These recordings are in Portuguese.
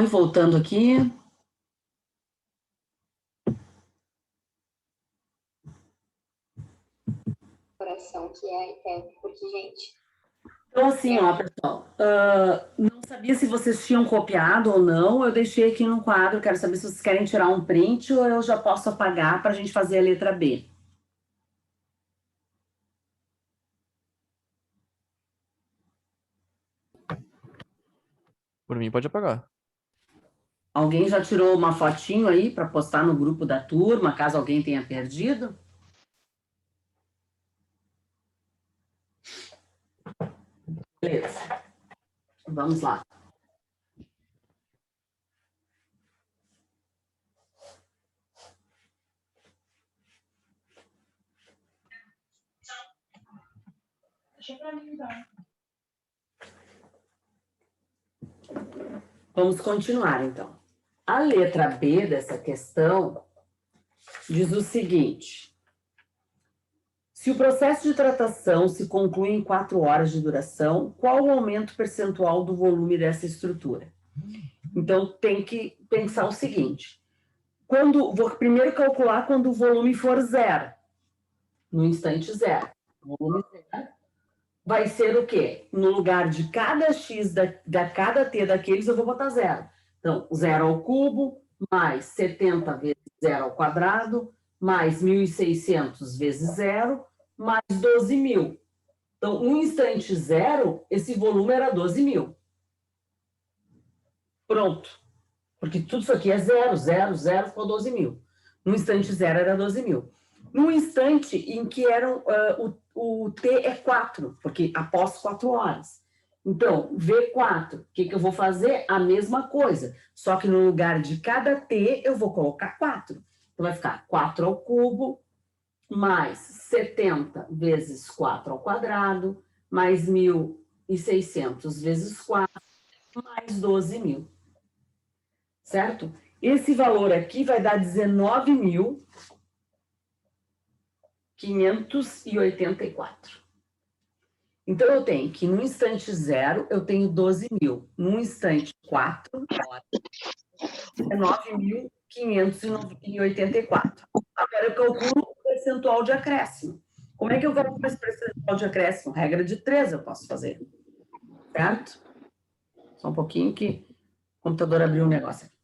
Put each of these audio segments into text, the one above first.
Voltando aqui. Coração, que é porque, gente... Então, assim, ó, pessoal, não sabia se vocês tinham copiado ou não, eu deixei aqui no quadro, quero saber se vocês querem tirar um print ou eu já posso apagar para a gente fazer a letra B. Por mim, pode apagar. Alguém já tirou uma fotinho aí para postar no grupo da turma, caso alguém tenha perdido? Beleza. Vamos lá. Vamos continuar, então. A letra B dessa questão diz o seguinte: se o processo de tratação se conclui em 4 horas de duração, qual o aumento percentual do volume dessa estrutura? Então, tem que pensar o seguinte: vou primeiro calcular quando o volume for zero, no instante zero. O volume zero vai ser o quê? No lugar de cada x da cada t daqueles, eu vou botar zero. Então, zero ao cubo, mais 70 vezes zero ao quadrado, mais 1.600 vezes zero, mais 12.000. Então, no instante zero, esse volume era 12.000. Pronto. Porque tudo isso aqui é zero, zero, zero, ficou 12.000. No instante zero era 12.000. No instante em que o T é 4, porque após 4 horas. Então, V4, o que eu vou fazer? A mesma coisa, só que no lugar de cada T, eu vou colocar 4. Então, vai ficar 4 ao cubo, mais 70 vezes 4 ao quadrado, mais 1.600 vezes 4, mais 12.000. Certo? Esse valor aqui vai dar 19.584. Então, eu tenho que no instante zero, eu tenho 12.000. No instante 4, 19.584. Agora, eu calculo o percentual de acréscimo. Como é que eu calculo esse percentual de acréscimo? Regra de 3 eu posso fazer. Certo? Só um pouquinho que o computador abriu um negócio aqui.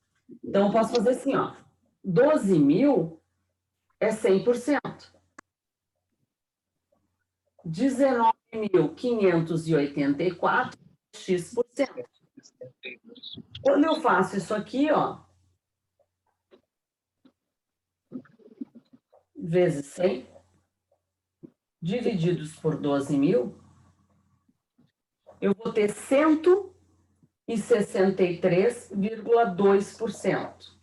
Então, eu posso fazer assim, ó. 12.000 é 100%. 19.584 é x%. Quando eu faço isso aqui, ó, vezes 100, divididos por 12.000, eu vou ter 163,2%.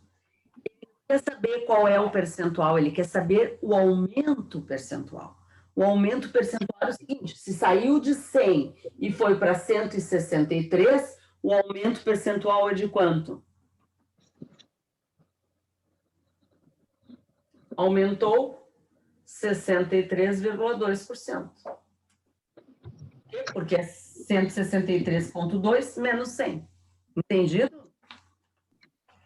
Quer saber qual é o percentual? Ele quer saber o aumento percentual. O aumento percentual é o seguinte: se saiu de 100 e foi para 163, o aumento percentual é de quanto? Aumentou 63,2%. Porque é 163,2 menos 100. Entendido?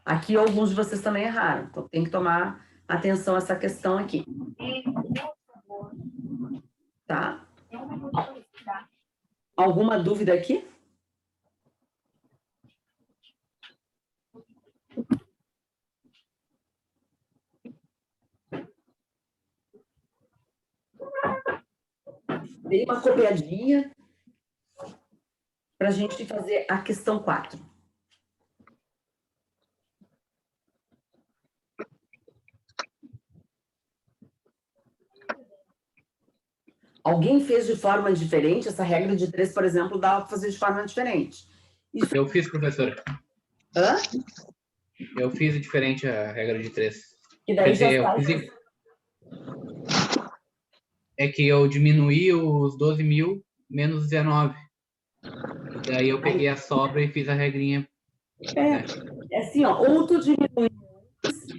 Aqui alguns de vocês também erraram, então tem que tomar atenção a essa questão aqui. Tá? Alguma dúvida aqui? Dei uma copiadinha para a gente fazer a questão 4. Alguém fez de forma diferente? Essa regra de 3, por exemplo, dá para fazer de forma diferente. Isso... Eu fiz, professor. Hã? Eu fiz diferente a regra de 3. E daí já sai... É que eu diminuí os 12.000 menos 19. E daí eu peguei a sobra e fiz a regrinha. É assim, ó, ou tu diminui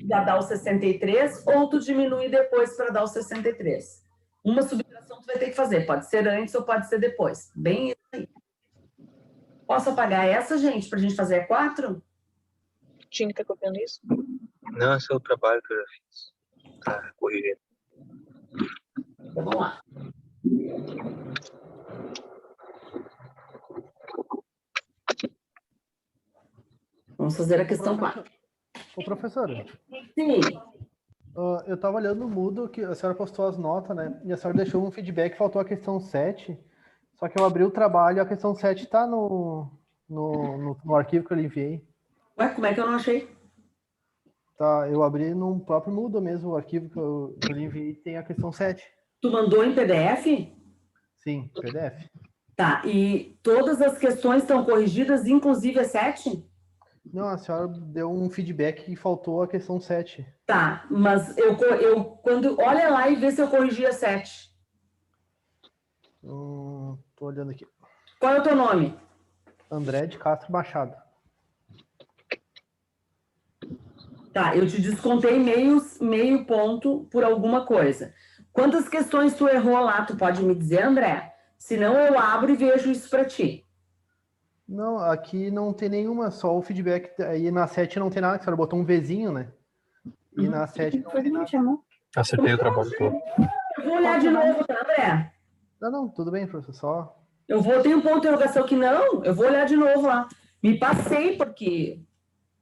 para dar o 63, ou tu diminui depois para dar o 63. Uma subtração tu vai ter que fazer, pode ser antes ou pode ser depois. Bem isso aí. Posso apagar essa, gente, para a gente fazer a 4? tinha que estar copiando isso? Não, esse é o trabalho que eu já fiz. Tá corrigindo. Então, vamos lá. Vamos fazer a questão 4. Ô, professora, Sim. eu estava olhando no Moodle que a senhora postou as notas, né? E a senhora deixou um feedback, faltou a questão 7. Só que eu abri o trabalho e a questão 7 está no arquivo que eu lhe enviei. Ué, como é que eu não achei? Tá, eu abri no próprio Moodle mesmo, o arquivo que eu lhe enviei tem a questão 7. Tu mandou em PDF? Sim, PDF. Tá, e todas as questões estão corrigidas, inclusive a 7? Não, a senhora deu um feedback e faltou a questão 7. Tá, mas eu quando olha lá e vê se eu corrigi a 7. Tô olhando aqui. Qual é o teu nome? André de Castro Machado. Tá, eu te descontei meio ponto por alguma coisa. Quantas questões tu errou lá? Tu pode me dizer, André? Senão eu abro e vejo isso para ti. Não, aqui não tem nenhuma, só o feedback. Aí na 7 não tem nada, que a senhora botou um Vzinho, né? E na 7 não tem nada. Acertei o trabalho todo. Eu vou olhar de novo, tá, André? Não, tudo bem, professor. Só. Eu tenho um ponto de interrogação que não, eu vou olhar de novo lá. Me passei, porque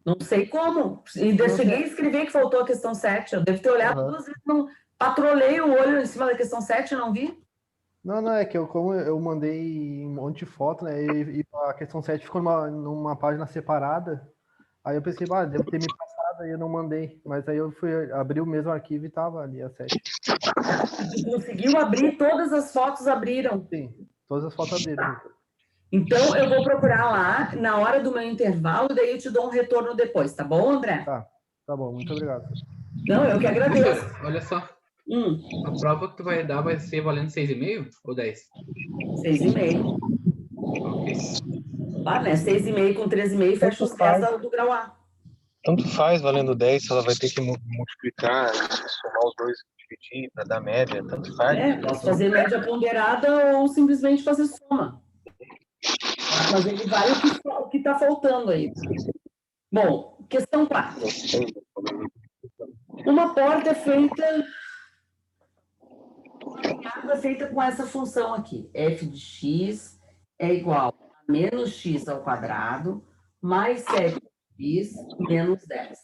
não sei como. Ainda cheguei a escrever que faltou a questão 7. Eu devo ter olhado duas vezes, não patrolhei o olho em cima da questão 7 e não vi. Não, é que como eu mandei um monte de foto, né? E a questão 7 ficou numa página separada. Aí eu pensei, devo ter me passado, aí eu não mandei. Mas aí eu fui abrir o mesmo arquivo e tava ali a 7. Tu conseguiu abrir, todas as fotos abriram. Sim, todas as fotos abriram. Tá. Então, eu vou procurar lá na hora do meu intervalo, daí eu te dou um retorno depois, tá bom, André? Tá bom, muito obrigado. Não, eu que agradeço. Olha só. A prova que tu vai dar vai ser valendo 6,5 ou 10? 6,5. Ok. Né? 6,5 com 3,5 fecha os 10 do grau A. Tanto faz valendo 10, ela vai ter que multiplicar, somar os dois, dividir para dar média, tanto faz. Posso fazer média ponderada ou simplesmente fazer soma. Mas ele vale o que está faltando aí. Bom, questão 4. Uma porta é feita com essa função aqui. F de x é igual a menos x ao quadrado mais 7x menos 10.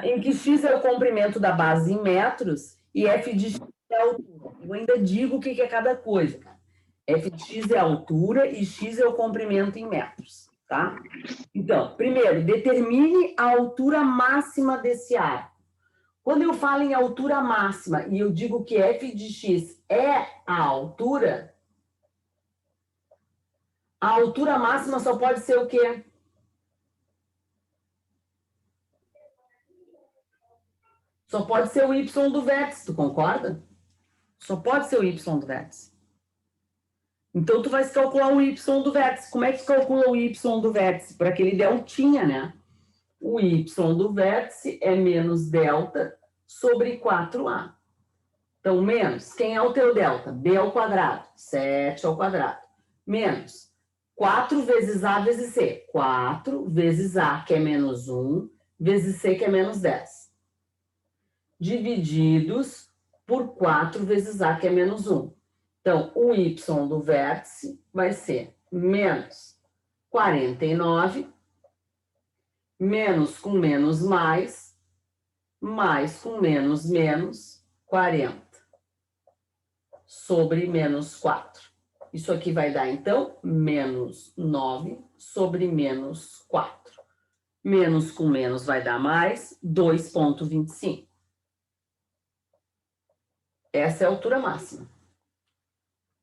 Em que x é o comprimento da base em metros e f de x é a altura. Eu ainda digo o que é cada coisa, cara. F de x é a altura e x é o comprimento em metros, tá? Então, primeiro, determine a altura máxima desse arco. Quando eu falo em altura máxima e eu digo que f de x é a altura máxima só pode ser o quê? Só pode ser o y do vértice, tu concorda? Só pode ser o y do vértice. Então, tu vai calcular o y do vértice. Como é que calcula o y do vértice? Por aquele deltinha, né? O y do vértice é menos delta sobre 4a. Então, menos, quem é o teu delta? b ao quadrado, 7 ao quadrado. Menos 4 vezes a vezes c. 4 vezes a, que é menos 1, vezes c, que é menos 10. Divididos por 4 vezes a, que é menos 1. Então, o y do vértice vai ser menos 49, menos com menos mais com menos menos, 40, sobre menos 4. Isso aqui vai dar, então, menos 9 sobre menos 4. Menos com menos vai dar mais, 2,25. Essa é a altura máxima.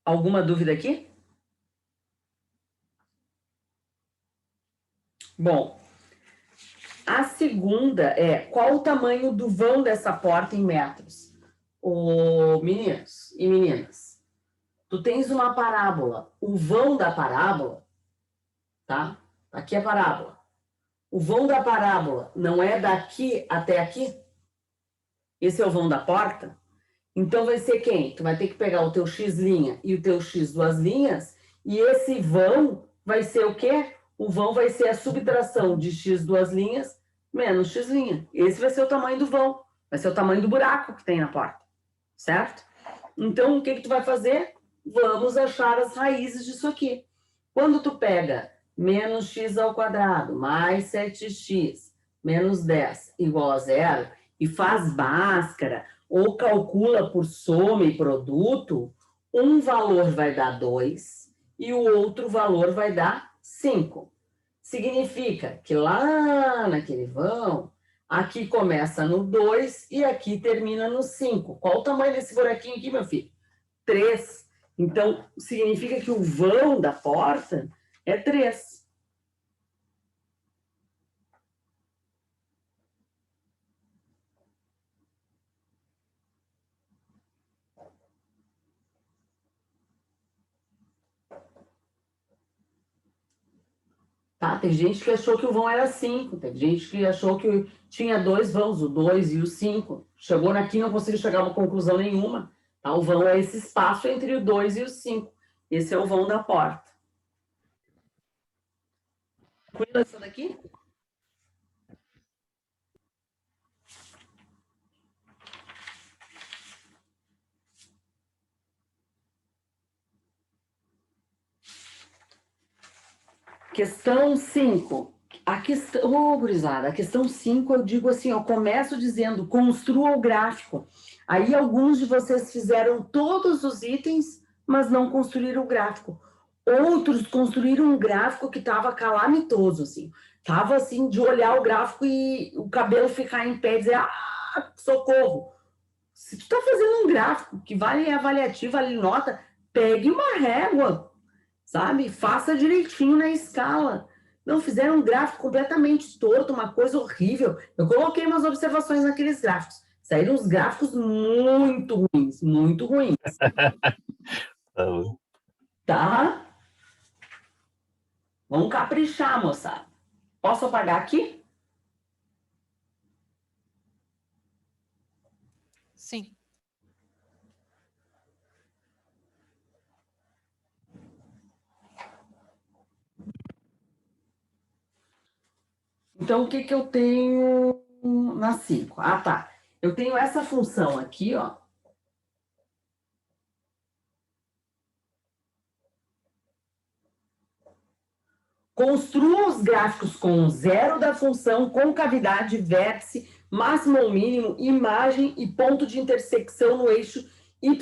Alguma dúvida aqui? Bom, a segunda é qual o tamanho do vão dessa porta em metros? Meninos e meninas, tu tens uma parábola. O vão da parábola, tá? Aqui é a parábola. O vão da parábola não é daqui até aqui? Esse é o vão da porta? Então, vai ser quem? Tu vai ter que pegar o teu x' e o teu x duas linhas, e esse vão vai ser o quê? O vão vai ser a subtração de x duas linhas menos x'. Esse vai ser o tamanho do vão. Vai ser o tamanho do buraco que tem na porta. Certo? Então, o que tu vai fazer? Vamos achar as raízes disso aqui. Quando tu pega menos x ao quadrado mais 7x menos 10 igual a zero e faz Bhaskara ou calcula por soma e produto, um valor vai dar 2 e o outro valor vai dar 5. Significa que lá naquele vão, aqui começa no 2 e aqui termina no 5. Qual o tamanho desse buraquinho aqui, meu filho? 3. Então, significa que o vão da porta é 3. Tá? Tem gente que achou que o vão era 5. Tem gente que achou que tinha 2 vãos, o 2 e o 5. Chegou aqui e não conseguiu chegar a uma conclusão nenhuma. Tá? O vão é esse espaço entre o 2 e o 5. Esse é o vão da porta. Tranquilo essa daqui? Questão 5. A questão, gurizada, a questão 5 eu digo assim, eu começo dizendo, construa o gráfico. Aí alguns de vocês fizeram todos os itens, mas não construíram o gráfico. Outros construíram um gráfico que estava calamitoso, assim. Tava assim, de olhar o gráfico e o cabelo ficar em pé e dizer, ah, socorro. Se tu tá fazendo um gráfico que vale avaliativo, vale nota, pegue uma régua, sabe? Faça direitinho na escala. Não fizeram um gráfico completamente torto, uma coisa horrível. Eu coloquei umas observações naqueles gráficos. Saíram uns gráficos muito ruins, muito ruins. Tá? Vamos caprichar, moçada. Posso apagar aqui? Sim. Então, o que que eu tenho na 5? Ah, tá. Eu tenho essa função aqui, ó. Construa os gráficos com zero da função, concavidade, vértice, máximo ou mínimo, imagem e ponto de intersecção no eixo y',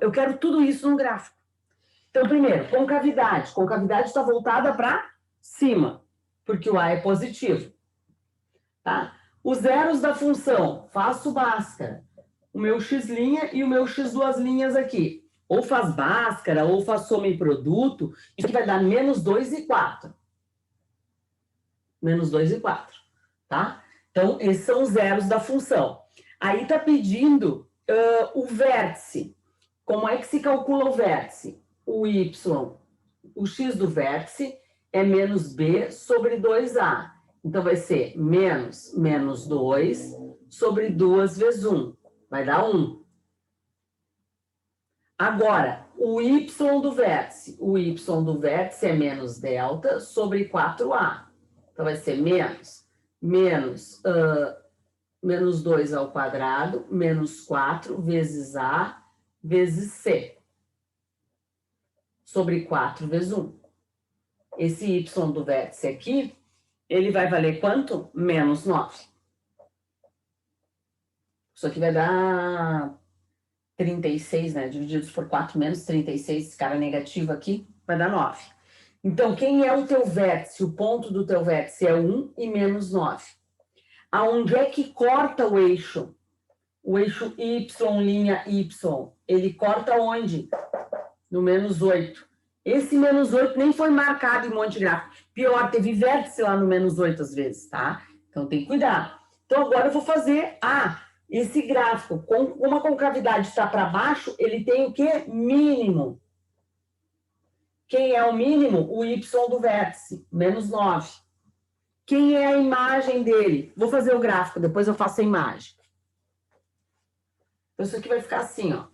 Eu quero tudo isso no gráfico. Então, primeiro, concavidade. Concavidade está voltada para cima, porque o A é positivo. Tá? Os zeros da função, faço Bhaskara. O meu x' e o meu x duas linhas aqui. Ou faz Bhaskara, ou faz soma e produto. Isso aqui vai dar menos 2 e 4. Menos 2 e 4. Tá? Então, esses são os zeros da função. Aí está pedindo o vértice. Como é que se calcula o vértice? O y, o x do vértice é menos b sobre 2a. Então, vai ser menos 2 sobre 2 vezes 1. Vai dar 1. Agora, o y do vértice. O y do vértice é menos delta sobre 4a. Então, vai ser menos 2 ao quadrado, menos 4 vezes a vezes c. Sobre 4 vezes 1. Esse y do vértice aqui, ele vai valer quanto? Menos 9. Isso aqui vai dar 36, né? Divididos por 4 menos 36, esse cara negativo aqui, vai dar 9. Então, quem é o teu vértice? O ponto do teu vértice é 1 e menos 9. Aonde é que corta o eixo? O eixo y', ele corta onde? No menos 8. Esse menos 8 nem foi marcado em monte gráfico. Pior, teve vértice lá no menos 8 às vezes, tá? Então tem que cuidar. Então agora eu vou fazer esse gráfico. Como a concavidade está para baixo, ele tem o quê? Mínimo. Quem é o mínimo? O y do vértice, menos 9. Quem é a imagem dele? Vou fazer o gráfico, depois eu faço a imagem. Então isso aqui vai ficar assim, ó.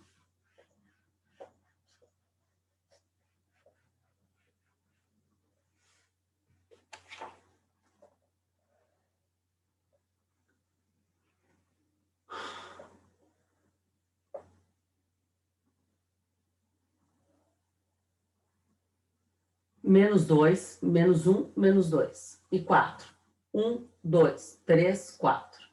menos 2, menos 1, menos 2. E 4. 1, 2, 3, 4.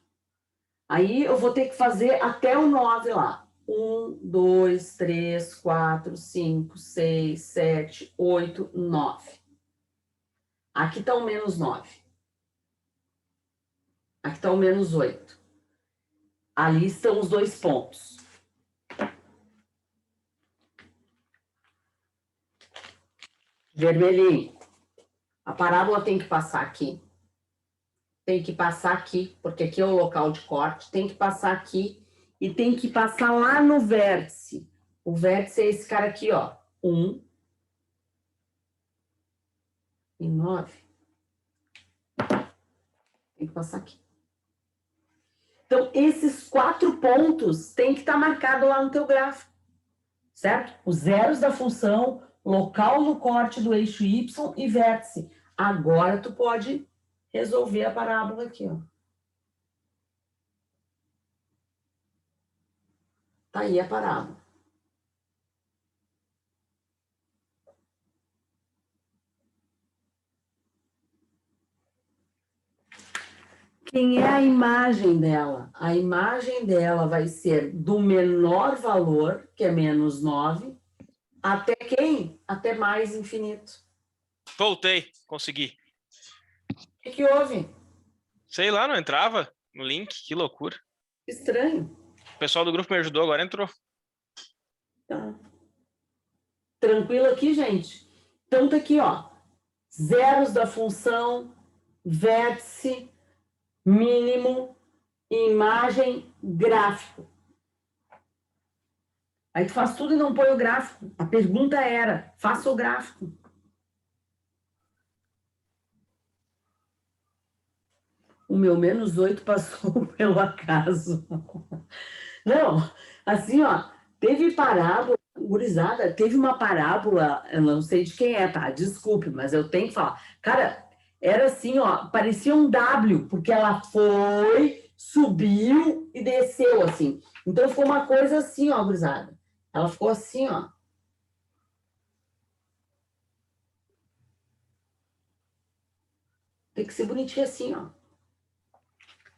Aí eu vou ter que fazer até o 9 lá. 1, 2, 3, 4, 5, 6, 7, 8, 9. Aqui está o menos 9. Aqui está o menos 8. Ali estão os dois pontos. Vermelhinho. A parábola tem que passar aqui. Tem que passar aqui, porque aqui é o local de corte. Tem que passar aqui e tem que passar lá no vértice. O vértice é esse cara aqui, ó. 1 e 9. Tem que passar aqui. Então, esses 4 pontos têm que estar marcados lá no teu gráfico. Certo? Os zeros da função, local no corte do eixo Y e vértice. Agora tu pode resolver a parábola aqui, ó. Tá aí a parábola. Quem é a imagem dela? A imagem dela vai ser do menor valor, que é menos 9, até quem? Até mais infinito. Voltei, consegui. O que houve? Sei lá, não entrava no link, que loucura. Estranho. O pessoal do grupo me ajudou, agora entrou. Tá. Tranquilo aqui, gente? Então tá aqui, ó. Zeros da função, vértice, mínimo, imagem, gráfico. Aí tu faz tudo e não põe o gráfico. A pergunta era, faça o gráfico. O meu menos 8 passou pelo acaso. Não, assim, ó, teve parábola, gurizada, teve uma parábola, eu não sei de quem é, tá? Desculpe, mas eu tenho que falar. Cara, era assim, ó, parecia um W, porque ela foi, subiu e desceu, assim. Então ficou uma coisa assim, ó, gurizada. Ela ficou assim, ó. Tem que ser bonitinho assim, ó.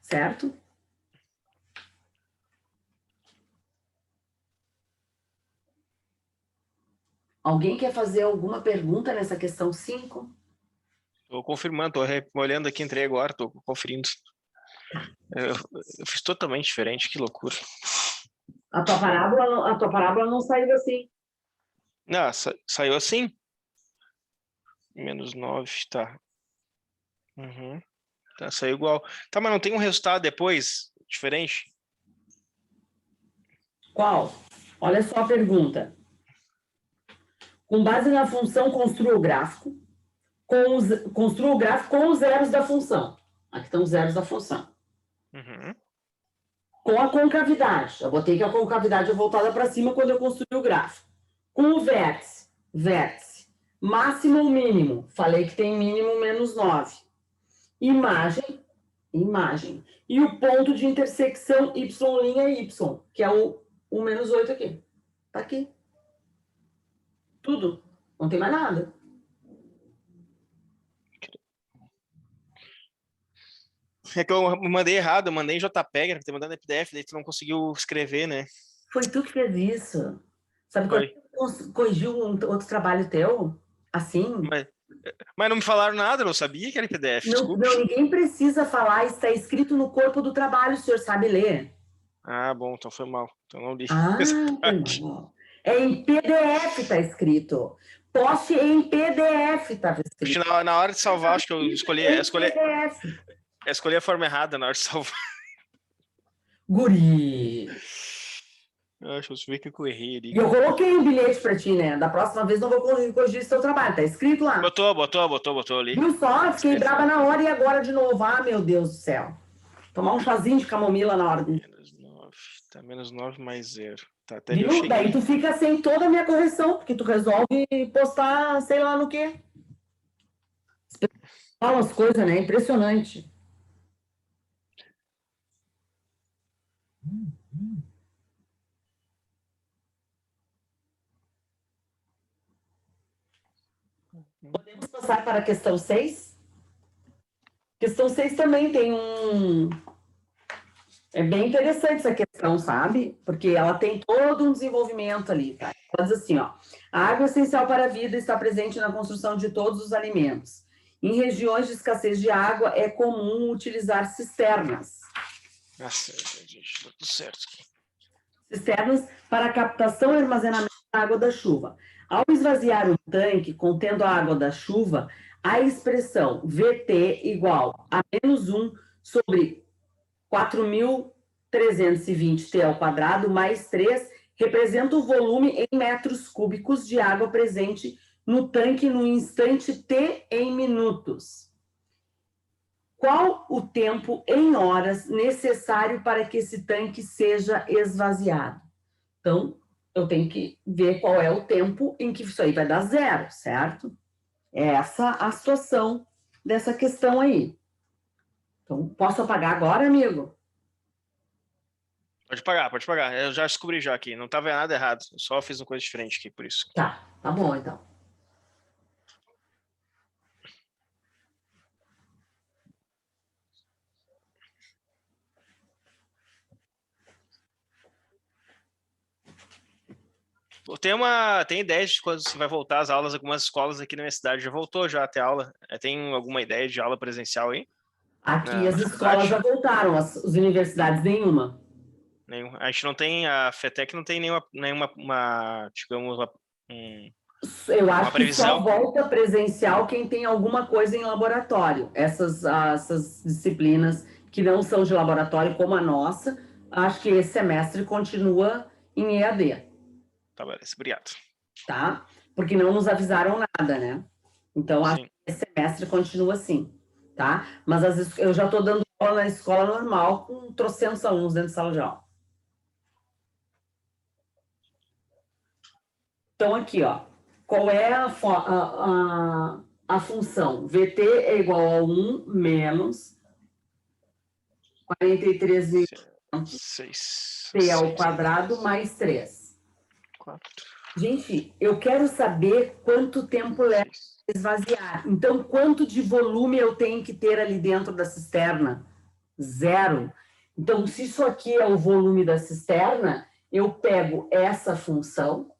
Certo? Alguém quer fazer alguma pergunta nessa questão 5? Tô confirmando, tô olhando aqui, entrei agora, tô conferindo. Eu fiz totalmente diferente, que loucura. A tua parábola não saiu assim. Não, saiu assim. Menos 9, tá. Uhum. Tá, saiu igual. Tá, mas não tem um resultado depois diferente? Qual? Olha só a pergunta. Com base na função, construa o gráfico. Construa o gráfico com os zeros da função. Aqui estão os zeros da função. Uhum. Com a concavidade. Eu botei que a concavidade é voltada para cima quando eu construí o gráfico. Com o vértice. Vértice. Máximo ou mínimo. Falei que tem mínimo menos 9. Imagem. Imagem. E o ponto de intersecção Y' Y, que é o menos 8 aqui. Tá aqui. Tudo. Não tem mais nada. É que eu mandei errado, eu mandei em JPEG, era pra ter mandado em PDF, daí tu não conseguiu escrever, né? Foi tu que fez isso. Sabe quando Foi. tu corrigiu outro trabalho teu? Assim? Mas não me falaram nada, eu não sabia que era em PDF, Não, desculpe. não, ninguém precisa falar, está escrito no corpo do trabalho, o senhor sabe ler. Ah, bom, então foi mal. Então não li Ah, essa parte. não. É em PDF está escrito. Poste em PDF estava Acho que escrito. na hora de salvar, acho que eu Em PDF. escolhi a forma errada na hora de salvar. Guri. Eu acho que eu vi que eu errei ali. E eu coloquei um bilhete para ti, né? Da próxima vez não vou corrigir o seu trabalho. Tá escrito lá. Botou ali. Viu só? Fiquei brava na hora e agora de novo. Ah, meu Deus do céu. Tomar um chazinho de camomila na hora. Menos 9. Tá, menos 9 mais 0. Tá, até ali eu Viu? Daí cheguei. tu fica sem toda a minha correção, porque tu resolve postar sei lá no quê. Fala as coisas, né? Impressionante. Podemos passar para a questão 6? Questão 6 também tem um... É bem interessante essa questão, sabe? Porque ela tem todo um desenvolvimento ali, tá? Ela diz assim, ó. A água essencial para a vida está presente na construção de todos os alimentos. Em regiões de escassez de água, é comum utilizar cisternas. Nossa, gente, tá tudo certo aqui. Cisternas para a captação e armazenamento da água da chuva. Ao esvaziar um tanque contendo a água da chuva, a expressão VT igual a menos 1 sobre 4.320 T ao quadrado mais 3 representa o volume em metros cúbicos de água presente no tanque no instante T em minutos. Qual o tempo em horas necessário para que esse tanque seja esvaziado? Então, eu tenho que ver qual é o tempo em que isso aí vai dar zero, certo? É essa a situação dessa questão aí. Então, posso apagar agora, amigo? Pode pagar, pode pagar. Eu já descobri já aqui. Não estava nada errado. Eu só fiz uma coisa diferente aqui, por isso. Tá bom, então. Tem ideia de quando você vai voltar às aulas? Algumas escolas aqui na minha cidade já voltou já a ter aula. Tem alguma ideia de aula presencial aí? Aqui as escolas já voltaram, as universidades nenhuma. A gente não tem, a FETEC não tem nenhuma digamos, Eu uma acho que previsão. só volta presencial quem tem alguma coisa em laboratório. Essas disciplinas que não são de laboratório, como a nossa, acho que esse semestre continua em EAD. Tá, beleza. Obrigado. Tá? Porque não nos avisaram nada, né? Então, acho Sim. que esse semestre continua assim, tá? Mas eu já estou dando aula na escola normal com trocentos alunos dentro de sala de aula. Então, aqui, ó. Qual é a função? VT é igual a 1 menos 43.600 T ao quadrado mais 3. 4. Gente, eu quero saber quanto tempo leva a esvaziar. Então, quanto de volume eu tenho que ter ali dentro da cisterna? 0. Então, se isso aqui é o volume da cisterna, eu pego essa função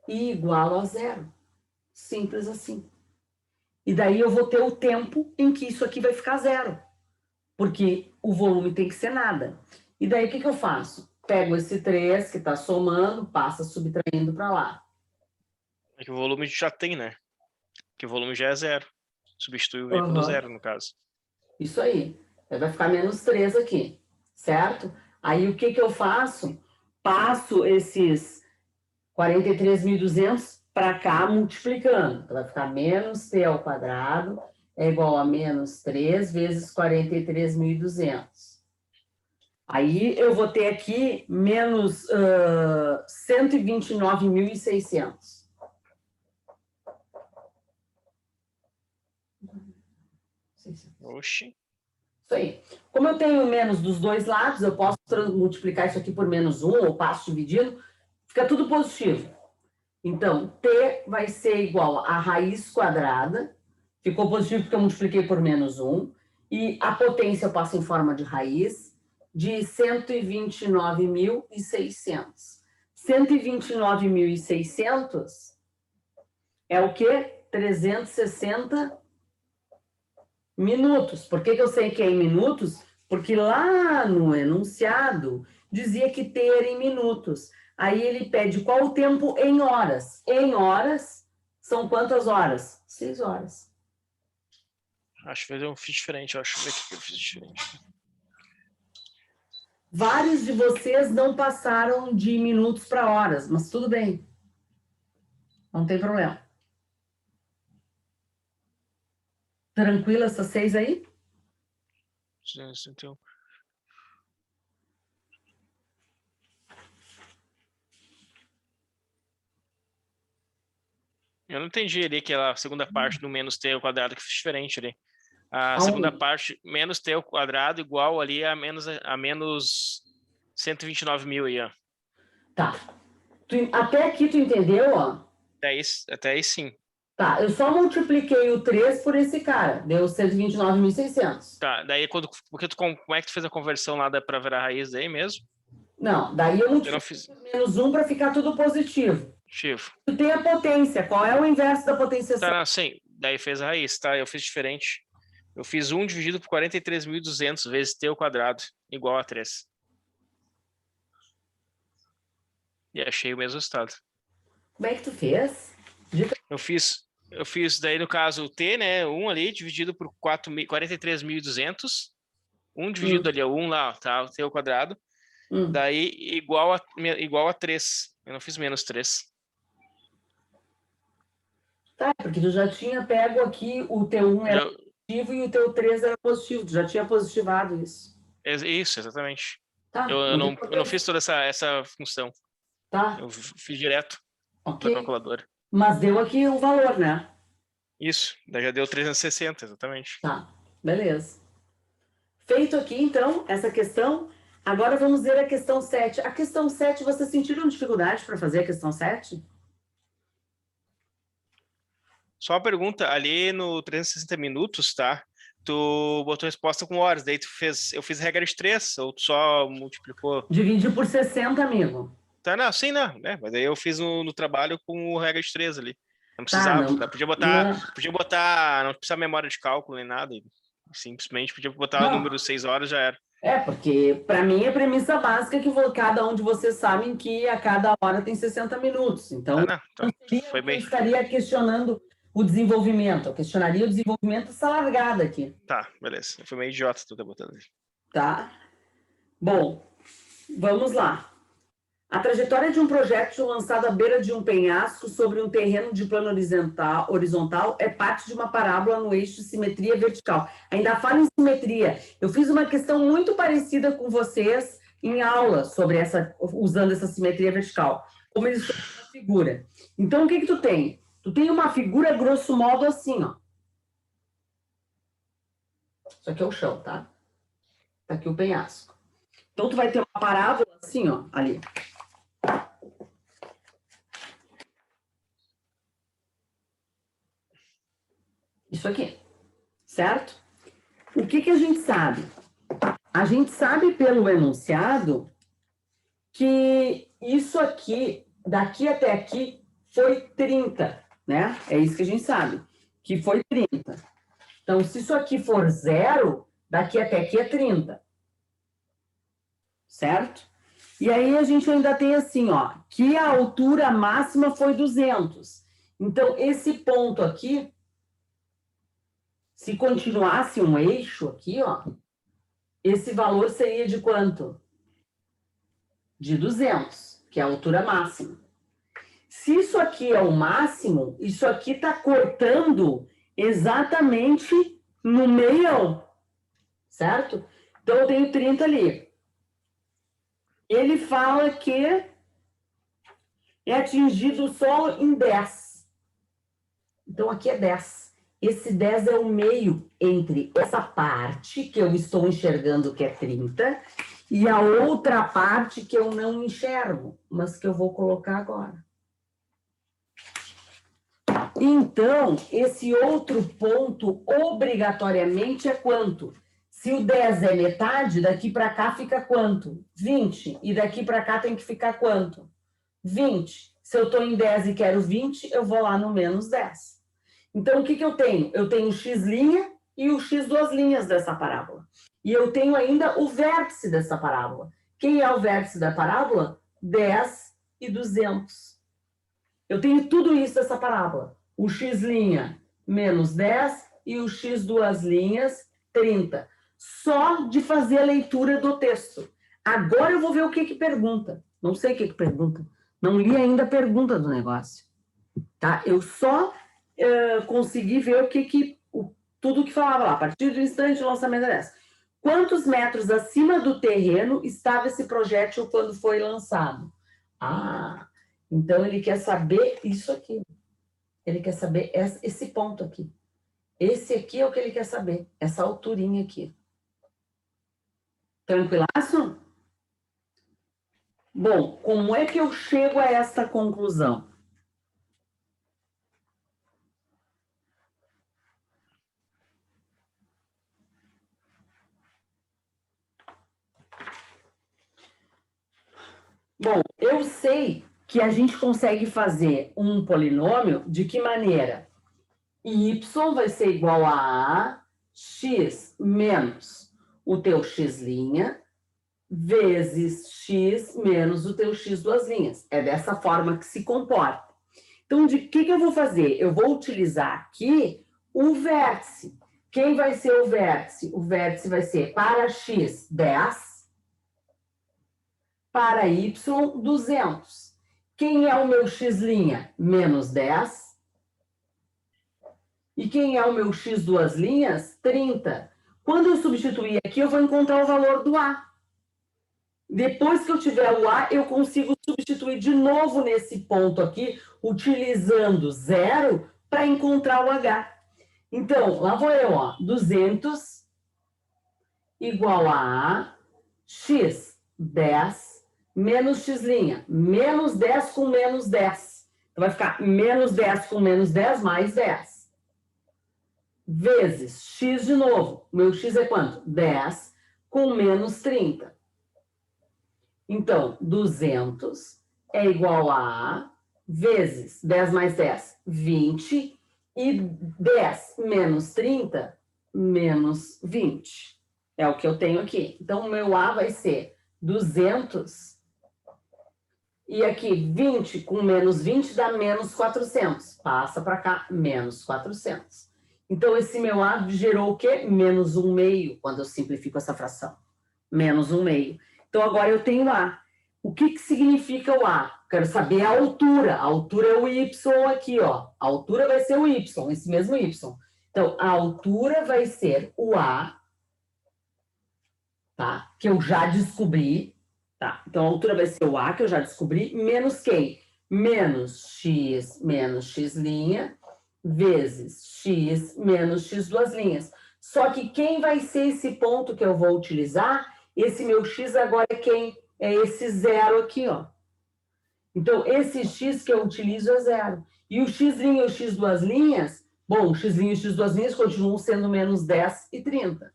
e igualo a 0. Simples assim. E daí eu vou ter o tempo em que isso aqui vai ficar 0. Porque o volume tem que ser nada. E daí o que eu faço? Pego esse 3 que está somando, passa subtraindo para lá. É que o volume já tem, né? Que o volume já é 0. Substitui o V pelo 0, no caso. Isso aí. Vai ficar menos 3 aqui, certo? Aí o que eu faço? Passo esses 43.200 para cá multiplicando. Então, vai ficar menos T ao quadrado é igual a menos 3 vezes 43.200. Aí eu vou ter aqui menos 129.600. Oxi. Isso aí. Como eu tenho menos dos dois lados, eu posso multiplicar isso aqui por menos 1, ou passo dividindo, fica tudo positivo. Então, T vai ser igual a raiz quadrada, ficou positivo porque eu multipliquei por menos 1, e a potência eu passo em forma de raiz, de 129.600. 129.600 é o quê? 360 minutos. Por que eu sei que é em minutos? Porque lá no enunciado dizia que T era em minutos. Aí ele pede qual o tempo em horas. Em horas, são quantas horas? 6 horas. Acho que eu fiz diferente. Acho que eu fiz diferente. Vários de vocês não passaram de minutos para horas, mas tudo bem. Não tem problema. Tranquila essas 6 aí? Então... Eu não entendi ali aquela segunda parte do menos T ao quadrado que fiz diferente ali. A segunda parte, menos T ao quadrado igual ali a menos 129 mil aí, ó. Tá. Até aqui tu entendeu, ó? Até aí sim. Tá, eu só multipliquei o 3 por esse cara, deu 129.600. Tá, daí como é que tu fez a conversão lá para virar raiz daí mesmo? Não, daí eu Eu não multipliquei fiz. por menos 1 para ficar tudo positivo. Positivo. Tu tem a potência, qual é o inverso da potenciação? Tá, não, sim. Daí fez a raiz, tá? Eu fiz diferente. Eu fiz 1 dividido por 43.200 vezes t ao quadrado, igual a 3. E achei o mesmo resultado. Como é que tu fez? Eu fiz daí, no caso, o t, né? 1 ali, dividido por 43.200. 1 dividido ali, 1 lá, tá? O t ao quadrado. Daí, igual a 3. Eu não fiz menos 3. Tá, porque tu já tinha pego aqui, o teu 1 era positivo e o teu 3 era positivo. Tu já tinha positivado isso. Isso, exatamente. Tá, Eu não fiz toda essa função. Tá. Eu fiz direto da calculadora. Mas deu aqui o valor, né? Isso, daí já deu 360, exatamente. Tá, beleza. Feito aqui, então, essa questão. Agora vamos ver a questão 7. A questão 7, vocês sentiram dificuldade para fazer a questão 7? Só uma pergunta, ali no 360 minutos, tá? Tu botou resposta com horas, daí eu fiz regra de 3, ou tu só multiplicou? Divide por 60, amigo. Tá, não, sim, não, né? Mas daí eu fiz no trabalho com regra de 3 ali. Não Tá, precisava, não. podia botar, não precisa memória de cálculo nem nada, simplesmente podia botar o número 6 horas, já era. Porque para mim a premissa básica é que cada um de vocês sabem que a cada hora tem 60 minutos. Então, foi bem. eu estaria questionando o desenvolvimento. Eu questionaria o desenvolvimento dessa largada aqui. Tá, beleza. Eu fui meio idiota tu tá botando ali. Tá. Bom, vamos lá. A trajetória de um projétil lançado à beira de um penhasco sobre um terreno de plano horizontal é parte de uma parábola no eixo de simetria vertical. Ainda falo em simetria. Eu fiz uma questão muito parecida com vocês em aula sobre usando essa simetria vertical. Como eles formam a figura. Então, o que tu tem? Tu tem uma figura, grosso modo, assim, ó. Isso aqui é o chão, tá? Tá aqui o penhasco. Então, tu vai ter uma parábola assim, ó, ali. Isso aqui, certo? O que a gente sabe? A gente sabe pelo enunciado que isso aqui, daqui até aqui, foi 30, né? É isso que a gente sabe, que foi 30. Então, se isso aqui for 0, daqui até aqui é 30. Certo? E aí a gente ainda tem assim, ó, que a altura máxima foi 200. Então, esse ponto aqui, se continuasse um eixo aqui, ó, esse valor seria de quanto? De 200, que é a altura máxima. Se isso aqui é o máximo, isso aqui está cortando exatamente no meião, certo? Então, eu tenho 30 ali. Ele fala que é atingido o solo em 10. Então, aqui é 10. Esse 10 é o meio entre essa parte que eu estou enxergando, que é 30, e a outra parte que eu não enxergo, mas que eu vou colocar agora. Então, esse outro ponto, obrigatoriamente, é quanto? Se o 10 é metade, daqui para cá fica quanto? 20. E daqui para cá tem que ficar quanto? 20. Se eu estou em 10 e quero 20, eu vou lá no menos 10. Então, o que eu tenho? Eu tenho o x' e o x duas linhas dessa parábola. E eu tenho ainda o vértice dessa parábola. Quem é o vértice da parábola? 10 e 200. Eu tenho tudo isso dessa parábola. O x' menos 10 e o x duas linhas, 30. Só de fazer a leitura do texto. Agora eu vou ver o que pergunta. Não sei o que pergunta. Não li ainda a pergunta do negócio. Tá? Eu só consegui ver tudo que falava lá. A partir do instante do lançamento dessa. Quantos metros acima do terreno estava esse projétil quando foi lançado? Então ele quer saber isso aqui. Ele quer saber esse ponto aqui. Esse aqui é o que ele quer saber. Essa alturinha aqui. Tranquilaço? Bom, como é que eu chego a essa conclusão? Bom, eu sei que a gente consegue fazer um polinômio de que maneira? Y vai ser igual a x menos o teu x' vezes x menos o teu x duas linhas. É dessa forma que se comporta. Então, de que eu vou fazer? Eu vou utilizar aqui o vértice. Quem vai ser o vértice? O vértice vai ser para x 10, para y 200. Quem é o meu x'? Menos 10. E quem é o meu x duas linhas? 30. Quando eu substituir aqui, eu vou encontrar o valor do A. Depois que eu tiver o A, eu consigo substituir de novo nesse ponto aqui, utilizando 0 para encontrar o H. Então, lá vou eu, ó, 200 igual a x 10 menos x', menos 10 com menos 10. Então, vai ficar menos 10 com menos 10 mais 10. Vezes x de novo. Meu x é quanto? 10 com menos 30. Então, 200 é igual a vezes 10 mais 10, 20. E 10 menos 30, menos 20. É o que eu tenho aqui. Então, o meu A vai ser 200. E aqui, 20 com menos 20 dá menos 400. Passa para cá, menos 400. Então, esse meu A gerou o quê? Menos 1/2, quando eu simplifico essa fração. Menos 1/2. Então, agora eu tenho A. O que significa o A? Quero saber a altura. A altura é o Y aqui, ó. A altura vai ser o Y, esse mesmo Y. Então, a altura vai ser o A, tá? Que eu já descobri, tá? Então, a altura vai ser o A, que eu já descobri, menos quem? Menos x vezes x menos x duas linhas. Só que quem vai ser esse ponto que eu vou utilizar? Esse meu x agora é quem? É esse 0 aqui, ó. Então, esse x que eu utilizo é 0. E o x' e o x duas linhas, bom, o x' e o x duas linhas continuam sendo menos 10 e 30.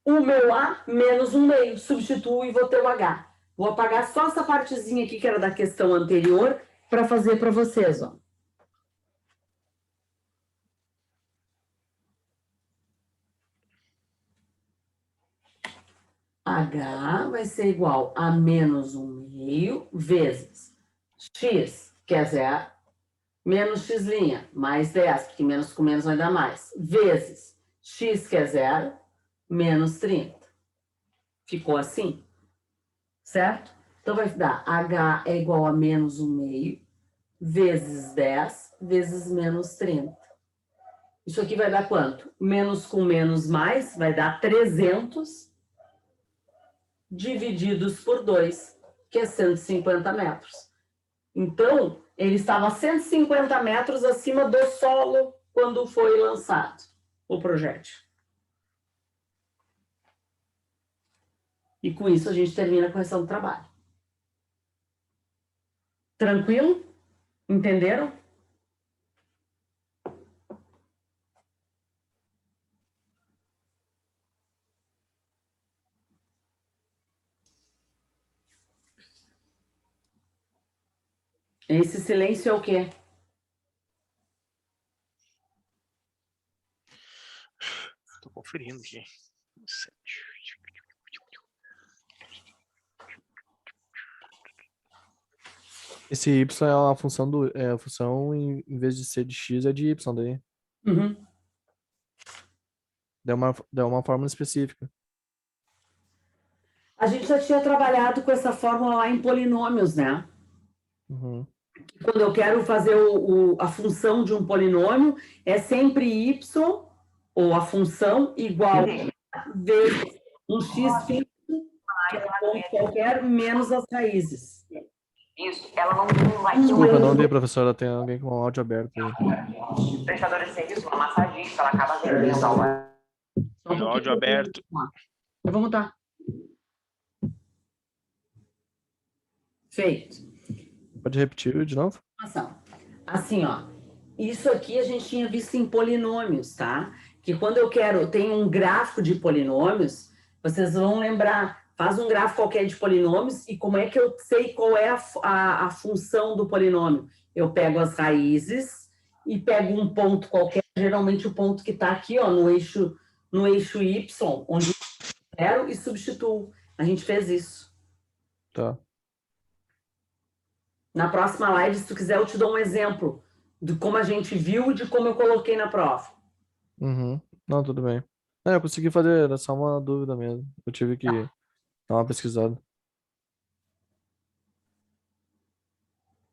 O meu A menos 1/2. Substituo e vou ter o H. Vou apagar só essa partezinha aqui que era da questão anterior para fazer para vocês, ó. H vai ser igual a menos 1/2 vezes x, que é 0, menos x', mais 10, porque menos com menos vai dar mais, vezes x, que é 0, menos 30. Ficou assim? Certo? Então, vai dar H é igual a menos 1/2 vezes 10 vezes menos 30. Isso aqui vai dar quanto? Menos com menos mais vai dar 300 divididos por 2, que é 150 metros. Então, ele estava a 150 metros acima do solo quando foi lançado o projétil. E com isso a gente termina a correção do trabalho. Tranquilo? Entenderam? Esse silêncio é o quê? Estou conferindo aqui. Esse y é uma função a função em vez de ser de x é de y daí. Uhum. Deu uma fórmula específica. A gente já tinha trabalhado com essa fórmula lá em polinômios, né? Uhum. Quando eu quero fazer a função de um polinômio, é sempre y, ou a função, igual a vezes um x fixo, que é um ponto qualquer, menos as raízes. Isso, ela não vai... Desculpa, não dei, professora, tem alguém com o áudio aberto aí. Prestadora de serviço, uma massagista, ela acaba vendendo aula. Não, Meu áudio aberto. Eu vou mudar. Feito. Pode repetir de novo? Assim, ó. Isso aqui a gente tinha visto em polinômios, tá? Que quando eu tenho um gráfico de polinômios, vocês vão lembrar, faz um gráfico qualquer de polinômios e como é que eu sei qual é a função do polinômio? Eu pego as raízes e pego um ponto qualquer, geralmente o ponto que está aqui, ó, no eixo Y, onde eu quero, e substituo. A gente fez isso. Tá. Na próxima live, se tu quiser, eu te dou um exemplo de como a gente viu e de como eu coloquei na prova. Uhum. Não, tudo bem. Eu consegui fazer, era só uma dúvida mesmo. Eu tive que dar uma pesquisada.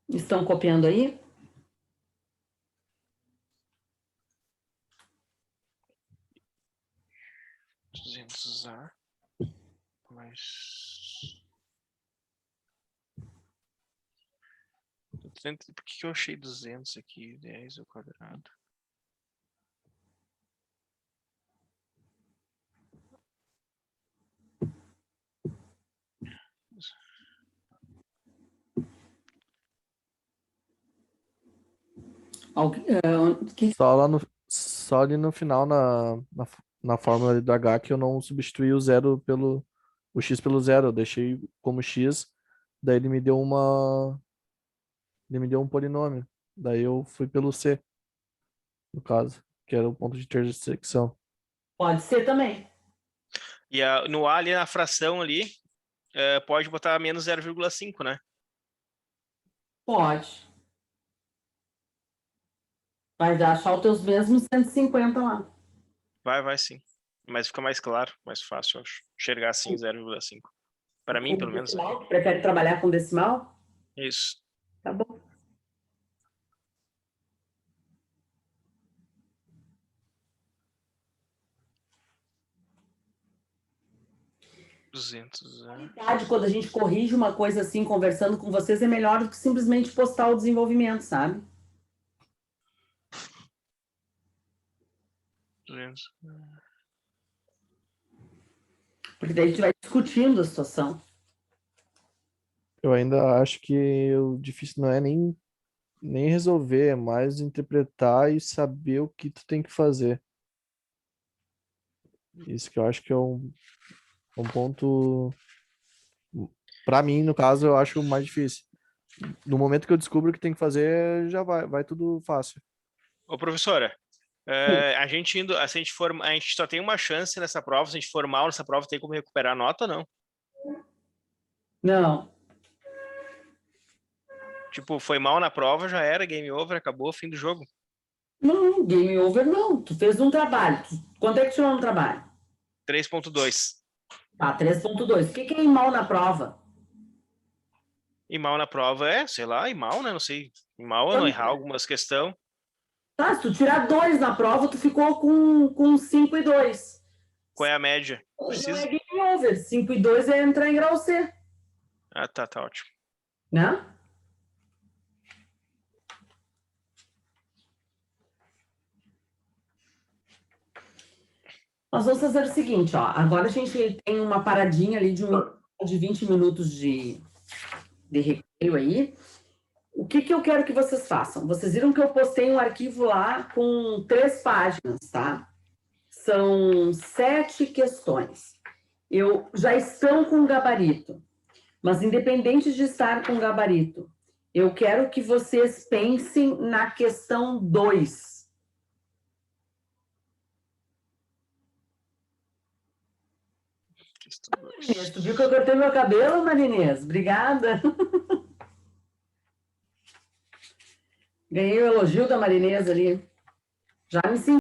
Estão copiando aí? A mais... Por que eu achei 200 aqui? 10 ao quadrado. Só ali no final, na fórmula ali do H, que eu não substituí o x pelo zero. Eu deixei como x, daí ele me deu um polinômio. Daí eu fui pelo c, no caso, que era o ponto de intersecção. Pode ser também. E no A ali, na fração ali, pode botar menos 0,5, né? Pode. Vai achar os teus mesmos 150 lá. Vai sim. Mas fica mais claro, mais fácil, eu acho. Enxergar assim 0,5. Para mim, pelo menos. Decimal? Prefere trabalhar com decimal? Isso. Tá bom. Quando a gente corrige uma coisa assim, conversando com vocês, é melhor do que simplesmente postar o desenvolvimento, sabe? 200. Porque daí a gente vai discutindo a situação. Eu ainda acho que o difícil não é nem resolver, é mais interpretar e saber o que tu tem que fazer. Isso que eu acho que é um ponto, para mim, no caso, eu acho mais difícil. No momento que eu descubro o que tem que fazer, já vai tudo fácil. Ô, professora, a gente só tem uma chance nessa prova. Se a gente for mal nessa prova, tem como recuperar a nota ou não? Não. Tipo, foi mal na prova, já era, game over, acabou, fim do jogo. Não, game over não. Tu fez um trabalho. Quanto é que tirou no trabalho? 3.2. Tá, 3.2. O que é ir mal na prova? Ir mal na prova sei lá, ir mal, né? Não sei. Ir mal é não errar algumas questões. Tá, se tu tirar 2 na prova, tu ficou com 5 e 2. Qual é a média? Não é game over. 5 e 2 é entrar em grau C. Ah, tá ótimo. Né? Nós vamos fazer o seguinte, ó. Agora a gente tem uma paradinha ali de 20 minutos de recreio aí. O que eu quero que vocês façam? Vocês viram que eu postei um arquivo lá com 3 páginas, tá? São 7 questões. Já estão com gabarito. Mas independente de estar com gabarito, eu quero que vocês pensem na questão 2. Tu viu que eu cortei meu cabelo, Marinês? Obrigada. Ganhei o elogio da Marinês ali. Já me senti